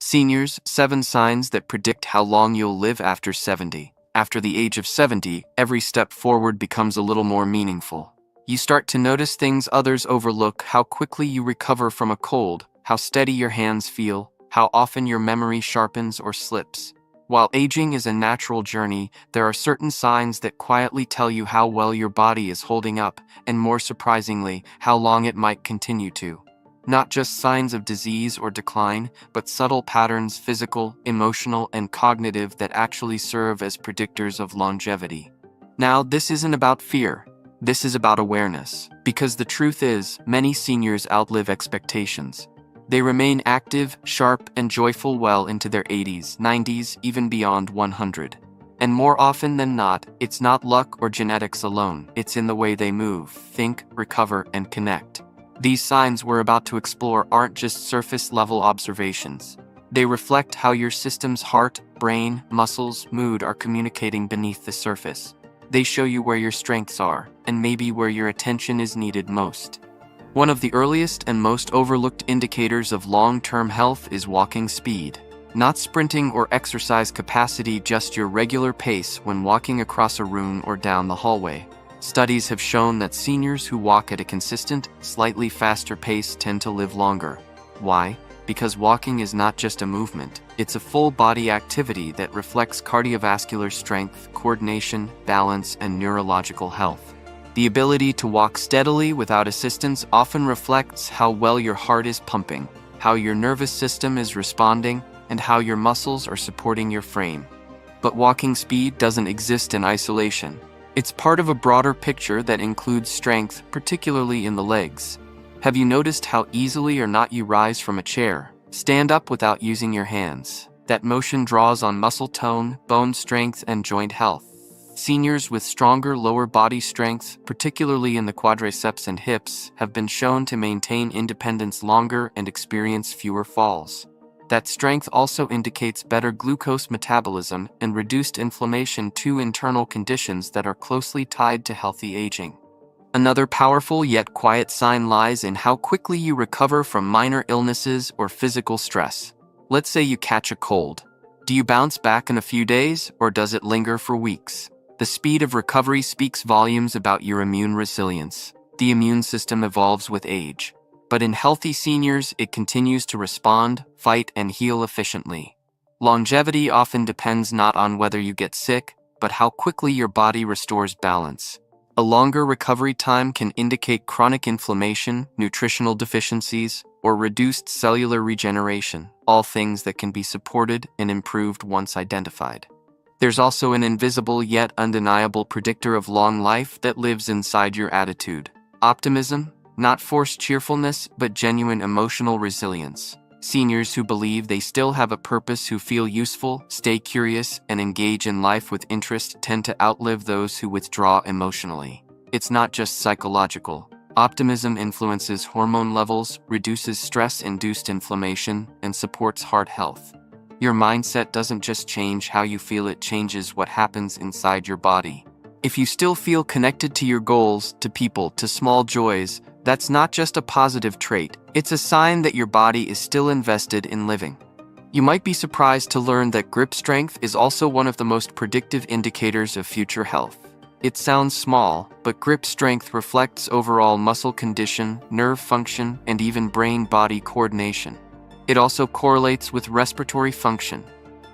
Seniors, 7 signs that predict how long you'll live after 70. After the age of 70, every step forward becomes a little more meaningful. You start to notice things others overlook: how quickly you recover from a cold, how steady your hands feel, how often your memory sharpens or slips. While aging is a natural journey, there are certain signs that quietly tell you how well your body is holding up, and more surprisingly, how long it might continue to. Not just signs of disease or decline, but subtle patterns, physical, emotional, and cognitive, that actually serve as predictors of longevity. Now, this isn't about fear. This is about awareness. Because the truth is, many seniors outlive expectations. They remain active, sharp, and joyful well into their 80s, 90s, even beyond 100. And more often than not, it's not luck or genetics alone. It's in the way they move, think, recover, and connect. These signs we're about to explore aren't just surface-level observations. They reflect how your system's heart, brain, muscles, mood are communicating beneath the surface. They show you where your strengths are, and maybe where your attention is needed most. One of the earliest and most overlooked indicators of long-term health is walking speed. Not sprinting or exercise capacity, just your regular pace when walking across a room or down the hallway. Studies have shown that seniors who walk at a consistent, slightly faster pace tend to live longer. Why? Because walking is not just a movement, it's a full-body activity that reflects cardiovascular strength, coordination, balance, and neurological health. The ability to walk steadily without assistance often reflects how well your heart is pumping, how your nervous system is responding, and how your muscles are supporting your frame. But walking speed doesn't exist in isolation. It's part of a broader picture that includes strength, particularly in the legs. Have you noticed how easily or not you rise from a chair, stand up without using your hands? That motion draws on muscle tone, bone strength, and joint health. Seniors with stronger lower body strength, particularly in the quadriceps and hips, have been shown to maintain independence longer and experience fewer falls. That strength also indicates better glucose metabolism and reduced inflammation, two internal conditions that are closely tied to healthy aging. Another powerful yet quiet sign lies in how quickly you recover from minor illnesses or physical stress. Let's say you catch a cold. Do you bounce back in a few days, or does it linger for weeks? The speed of recovery speaks volumes about your immune resilience. The immune system evolves with age. But in healthy seniors, it continues to respond, fight, and heal efficiently. Longevity often depends not on whether you get sick, but how quickly your body restores balance. A longer recovery time can indicate chronic inflammation, nutritional deficiencies, or reduced cellular regeneration, all things that can be supported and improved once identified. There's also an invisible yet undeniable predictor of long life that lives inside your attitude. Optimism. Not forced cheerfulness, but genuine emotional resilience. Seniors who believe they still have a purpose, who feel useful, stay curious, and engage in life with interest tend to outlive those who withdraw emotionally. It's not just psychological. Optimism influences hormone levels, reduces stress-induced inflammation, and supports heart health. Your mindset doesn't just change how you feel, it changes what happens inside your body. If you still feel connected to your goals, to people, to small joys, that's not just a positive trait, it's a sign that your body is still invested in living. You might be surprised to learn that grip strength is also one of the most predictive indicators of future health. It sounds small, but grip strength reflects overall muscle condition, nerve function, and even brain-body coordination. It also correlates with respiratory function.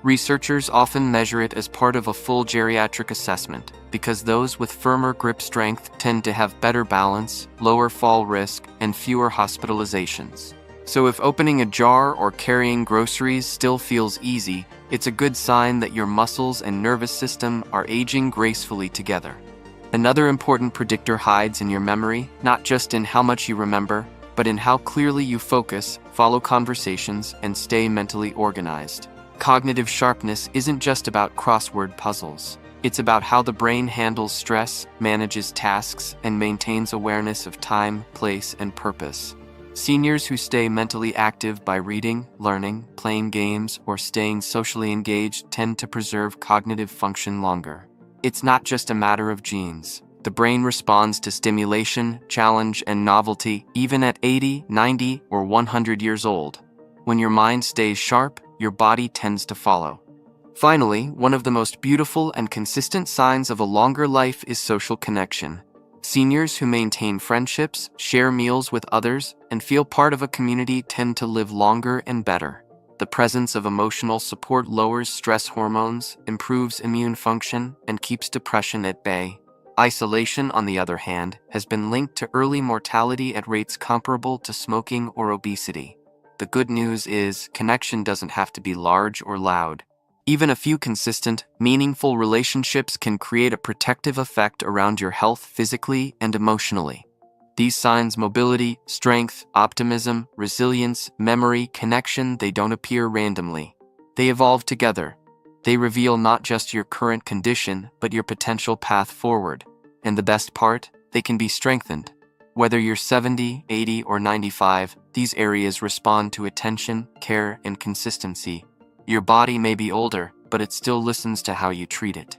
Researchers often measure it as part of a full geriatric assessment, because those with firmer grip strength tend to have better balance, lower fall risk, and fewer hospitalizations. So if opening a jar or carrying groceries still feels easy, it's a good sign that your muscles and nervous system are aging gracefully together. Another important predictor hides in your memory, not just in how much you remember, but in how clearly you focus, follow conversations, and stay mentally organized. Cognitive sharpness isn't just about crossword puzzles. It's about how the brain handles stress, manages tasks, and maintains awareness of time, place, and purpose. Seniors who stay mentally active by reading, learning, playing games, or staying socially engaged tend to preserve cognitive function longer. It's not just a matter of genes. The brain responds to stimulation, challenge, and novelty even at 80, 90, or 100 years old. When your mind stays sharp, your body tends to follow. Finally, one of the most beautiful and consistent signs of a longer life is social connection. Seniors who maintain friendships, share meals with others, and feel part of a community tend to live longer and better. The presence of emotional support lowers stress hormones, improves immune function, and keeps depression at bay. Isolation, on the other hand, has been linked to early mortality at rates comparable to smoking or obesity. The good news is, connection doesn't have to be large or loud. Even a few consistent, meaningful relationships can create a protective effect around your health physically and emotionally. These signs, mobility, strength, optimism, resilience, memory, connection, they don't appear randomly. They evolve together. They reveal not just your current condition, but your potential path forward. And the best part, they can be strengthened. Whether you're 70, 80, or 95, these areas respond to attention, care, and consistency. Your body may be older, but it still listens to how you treat it.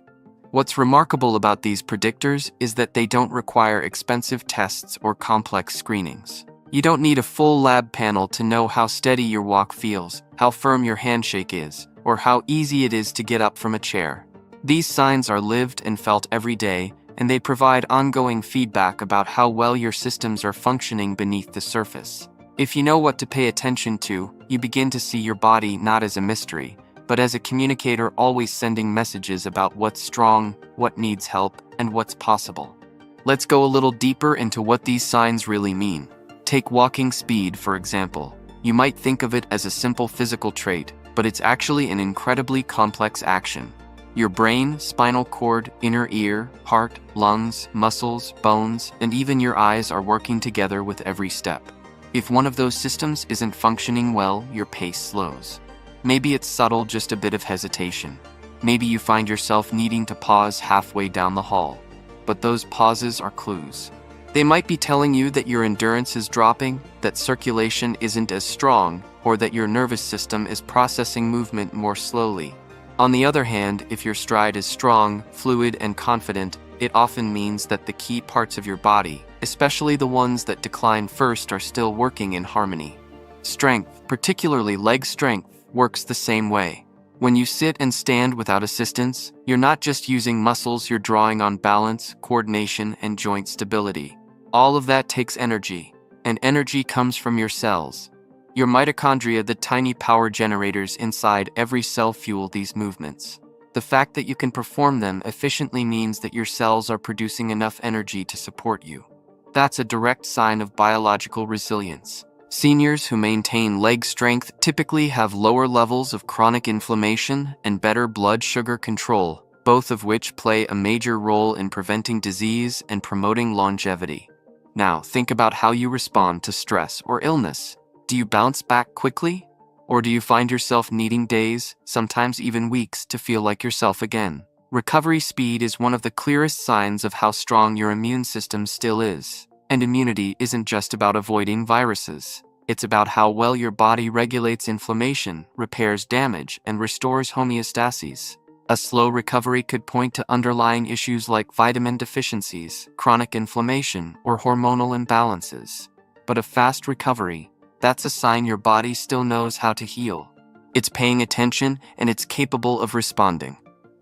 What's remarkable about these predictors is that they don't require expensive tests or complex screenings. You don't need a full lab panel to know how steady your walk feels, how firm your handshake is, or how easy it is to get up from a chair. These signs are lived and felt every day, and they provide ongoing feedback about how well your systems are functioning beneath the surface. If you know what to pay attention to, you begin to see your body not as a mystery, but as a communicator always sending messages about what's strong, what needs help, and what's possible. Let's go a little deeper into what these signs really mean. Take walking speed, for example. You might think of it as a simple physical trait, but it's actually an incredibly complex action. Your brain, spinal cord, inner ear, heart, lungs, muscles, bones, and even your eyes are working together with every step. If one of those systems isn't functioning well, your pace slows. Maybe it's subtle, just a bit of hesitation. Maybe you find yourself needing to pause halfway down the hall. But those pauses are clues. They might be telling you that your endurance is dropping, that circulation isn't as strong, or that your nervous system is processing movement more slowly. On the other hand, if your stride is strong, fluid, and confident, it often means that the key parts of your body, especially the ones that decline first, are still working in harmony. Strength, particularly leg strength, works the same way. When you sit and stand without assistance, you're not just using muscles, you're drawing on balance, coordination, and joint stability. All of that takes energy, and energy comes from your cells. Your mitochondria, the tiny power generators inside every cell, fuel these movements. The fact that you can perform them efficiently means that your cells are producing enough energy to support you. That's a direct sign of biological resilience. Seniors who maintain leg strength typically have lower levels of chronic inflammation and better blood sugar control, both of which play a major role in preventing disease and promoting longevity. Now, think about how you respond to stress or illness. Do you bounce back quickly? Or do you find yourself needing days, sometimes even weeks, to feel like yourself again? Recovery speed is one of the clearest signs of how strong your immune system still is. And immunity isn't just about avoiding viruses. It's about how well your body regulates inflammation, repairs damage, and restores homeostasis. A slow recovery could point to underlying issues like vitamin deficiencies, chronic inflammation, or hormonal imbalances. But a fast recovery, that's a sign your body still knows how to heal. It's paying attention, and it's capable of responding.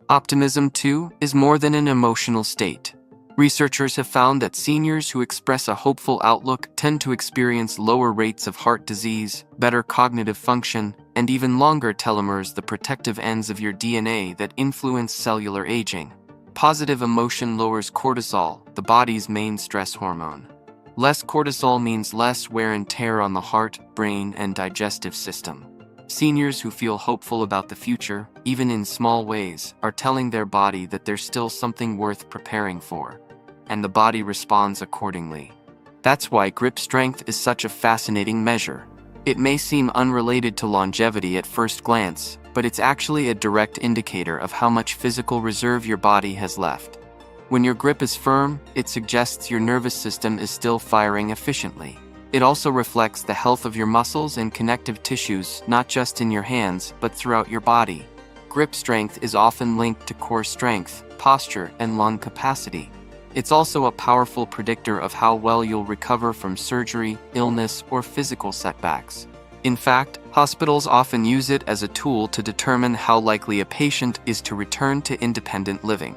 Optimism, too, is more than an emotional state. Researchers have found that seniors who express a hopeful outlook tend to experience lower rates of heart disease, better cognitive function, and even longer telomeres, the protective ends of your DNA that influence cellular aging. Positive emotion lowers cortisol, the body's main stress hormone. Less cortisol means less wear and tear on the heart, brain, and digestive system. Seniors who feel hopeful about the future, even in small ways, are telling their body that there's still something worth preparing for. And the body responds accordingly. That's why grip strength is such a fascinating measure. It may seem unrelated to longevity at first glance, but it's actually a direct indicator of how much physical reserve your body has left. When your grip is firm, it suggests your nervous system is still firing efficiently. It also reflects the health of your muscles and connective tissues, not just in your hands, but throughout your body. Grip strength is often linked to core strength, posture, and lung capacity. It's also a powerful predictor of how well you'll recover from surgery, illness, or physical setbacks. In fact, hospitals often use it as a tool to determine how likely a patient is to return to independent living.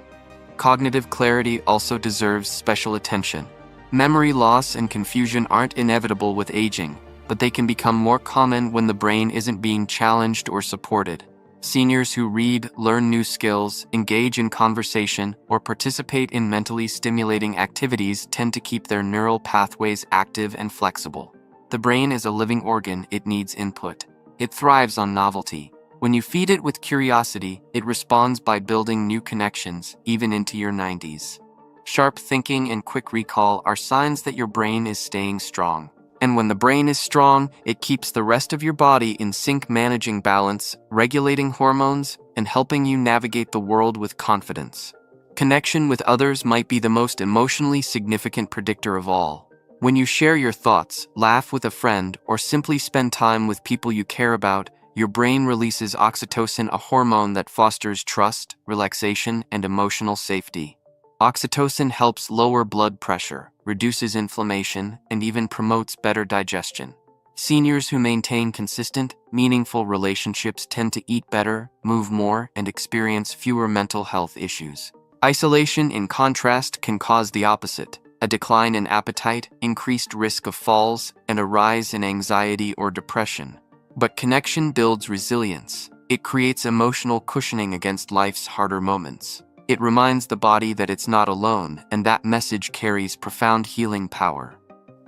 Cognitive clarity also deserves special attention. Memory loss and confusion aren't inevitable with aging, but they can become more common when the brain isn't being challenged or supported. Seniors who read, learn new skills, engage in conversation, or participate in mentally stimulating activities tend to keep their neural pathways active and flexible. The brain is a living organ, it needs input. It thrives on novelty. When you feed it with curiosity, it responds by building new connections, even into your 90s. Sharp thinking and quick recall are signs that your brain is staying strong. And when the brain is strong, it keeps the rest of your body in sync, managing balance, regulating hormones, and helping you navigate the world with confidence. Connection with others might be the most emotionally significant predictor of all. When you share your thoughts, laugh with a friend, or simply spend time with people you care about, your brain releases oxytocin, a hormone that fosters trust, relaxation, and emotional safety. Oxytocin helps lower blood pressure, reduces inflammation, and even promotes better digestion. Seniors who maintain consistent, meaningful relationships tend to eat better, move more, and experience fewer mental health issues. Isolation, in contrast, can cause the opposite: a decline in appetite, increased risk of falls, and a rise in anxiety or depression. But connection builds resilience. It creates emotional cushioning against life's harder moments. It reminds the body that it's not alone, and that message carries profound healing power.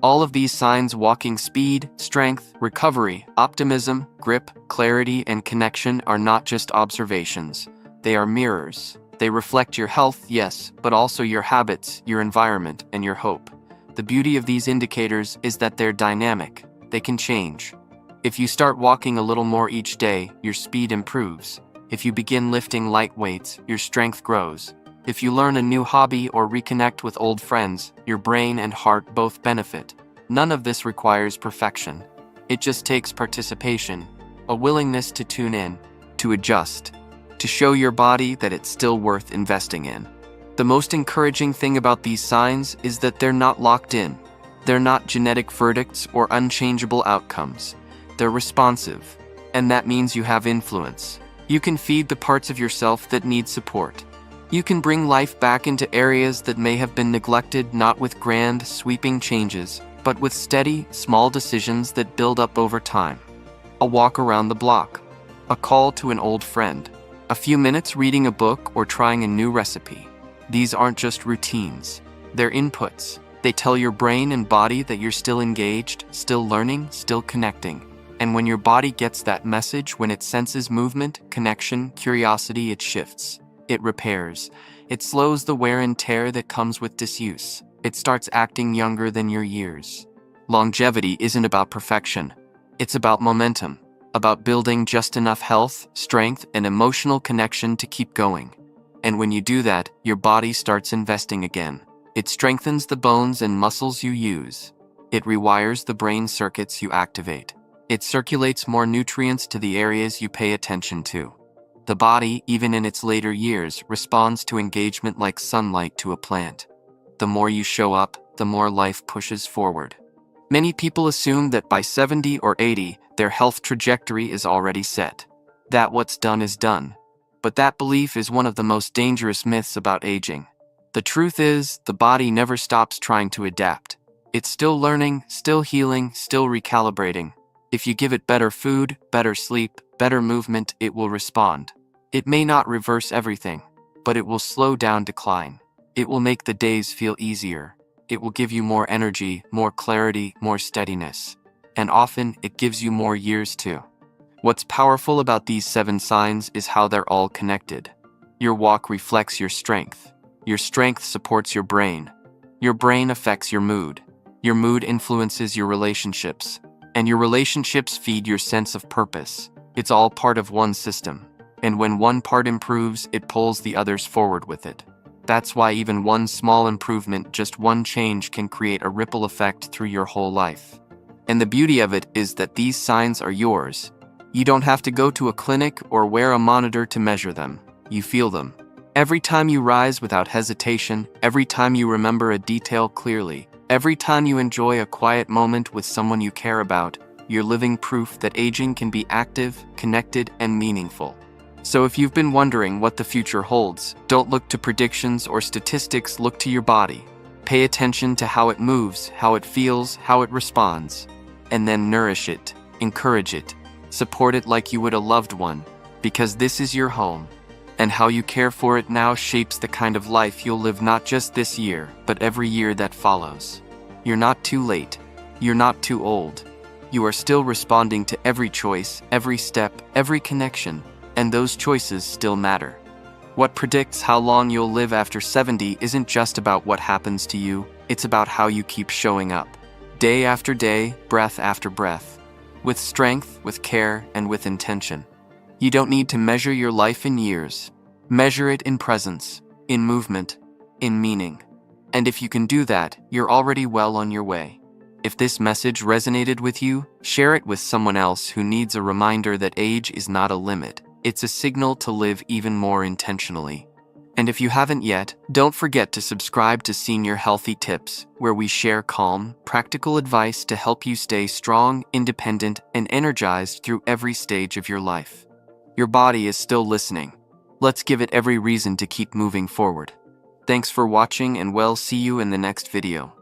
All of these signs: walking speed, strength, recovery, optimism, grip, clarity, and connection, are not just observations. They are mirrors. They reflect your health, yes, but also your habits, your environment, and your hope. The beauty of these indicators is that they're dynamic. They can change. If you start walking a little more each day, your speed improves. If you begin lifting light weights, your strength grows. If you learn a new hobby or reconnect with old friends, your brain and heart both benefit. None of this requires perfection. It just takes participation, a willingness to tune in, to adjust, to show your body that it's still worth investing in. The most encouraging thing about these signs is that they're not locked in. They're not genetic verdicts or unchangeable outcomes. They're responsive, and that means you have influence. You can feed the parts of yourself that need support. You can bring life back into areas that may have been neglected, not with grand, sweeping changes, but with steady, small decisions that build up over time. A walk around the block, a call to an old friend, a few minutes reading a book or trying a new recipe. These aren't just routines. They're inputs. They tell your brain and body that you're still engaged, still learning, still connecting. And when your body gets that message, when it senses movement, connection, curiosity, it shifts. It repairs. It slows the wear and tear that comes with disuse. It starts acting younger than your years. Longevity isn't about perfection. It's about momentum, about building just enough health, strength, and emotional connection to keep going. And when you do that, your body starts investing again. It strengthens the bones and muscles you use. It rewires the brain circuits you activate. It circulates more nutrients to the areas you pay attention to. The body, even in its later years, responds to engagement like sunlight to a plant. The more you show up, the more life pushes forward. Many people assume that by 70 or 80, their health trajectory is already set. That what's done is done. But that belief is one of the most dangerous myths about aging. The truth is, the body never stops trying to adapt. It's still learning, still healing, still recalibrating. If you give it better food, better sleep, better movement, it will respond. It may not reverse everything, but it will slow down decline. It will make the days feel easier. It will give you more energy, more clarity, more steadiness. And often, it gives you more years too. What's powerful about these 7 signs is how they're all connected. Your walk reflects your strength. Your strength supports your brain. Your brain affects your mood. Your mood influences your relationships. And your relationships feed your sense of purpose. It's all part of one system. And when one part improves, it pulls the others forward with it. That's why even one small improvement, just one change, can create a ripple effect through your whole life. And the beauty of it is that these signs are yours. You don't have to go to a clinic or wear a monitor to measure them. You feel them. Every time you rise without hesitation, every time you remember a detail clearly, every time you enjoy a quiet moment with someone you care about, you're living proof that aging can be active, connected, and meaningful. So if you've been wondering what the future holds, don't look to predictions or statistics, look to your body. Pay attention to how it moves, how it feels, how it responds. And then nourish it, encourage it, support it like you would a loved one, because this is your home. And how you care for it now shapes the kind of life you'll live, not just this year, but every year that follows. You're not too late. You're not too old. You are still responding to every choice, every step, every connection, and those choices still matter. What predicts how long you'll live after 70 isn't just about what happens to you, it's about how you keep showing up. Day after day, breath after breath. With strength, with care, and with intention. You don't need to measure your life in years. Measure it in presence, in movement, in meaning. And if you can do that, you're already well on your way. If this message resonated with you, share it with someone else who needs a reminder that age is not a limit. It's a signal to live even more intentionally. And if you haven't yet, don't forget to subscribe to Senior Healthy Tips, where we share calm, practical advice to help you stay strong, independent, and energized through every stage of your life. Your body is still listening. Let's give it every reason to keep moving forward. Thanks for watching, and we'll see you in the next video.